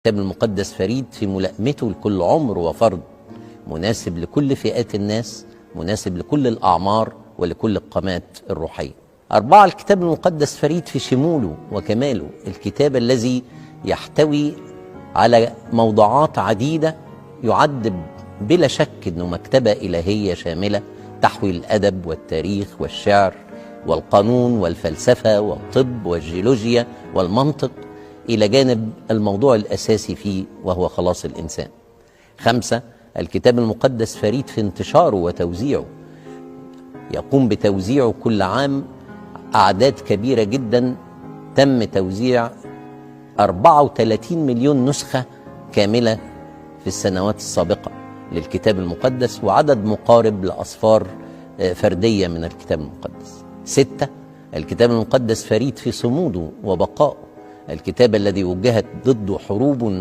الكتاب المقدس فريد في ملائمته لكل عمر وفرد، مناسب لكل فئات الناس، مناسب لكل الأعمار ولكل القامات الروحية. 4، الكتاب المقدس فريد في شموله وكماله، الكتاب الذي يحتوي على موضوعات عديدة، يعد بلا شك أنه مكتبة إلهية شاملة تحوي الأدب والتاريخ والشعر والقانون والفلسفة والطب والجيولوجيا والمنطق، إلى جانب الموضوع الأساسي فيه وهو خلاص الإنسان. 5، الكتاب المقدس فريد في انتشاره وتوزيعه، يقوم بتوزيعه كل عام أعداد كبيرة جدا، تم توزيع 34 مليون نسخة كاملة في السنوات السابقة للكتاب المقدس، وعدد مقارب لأصفار فردية من الكتاب المقدس. 6، الكتاب المقدس فريد في صموده وبقائه، الكتاب الذي وجهت ضده حروب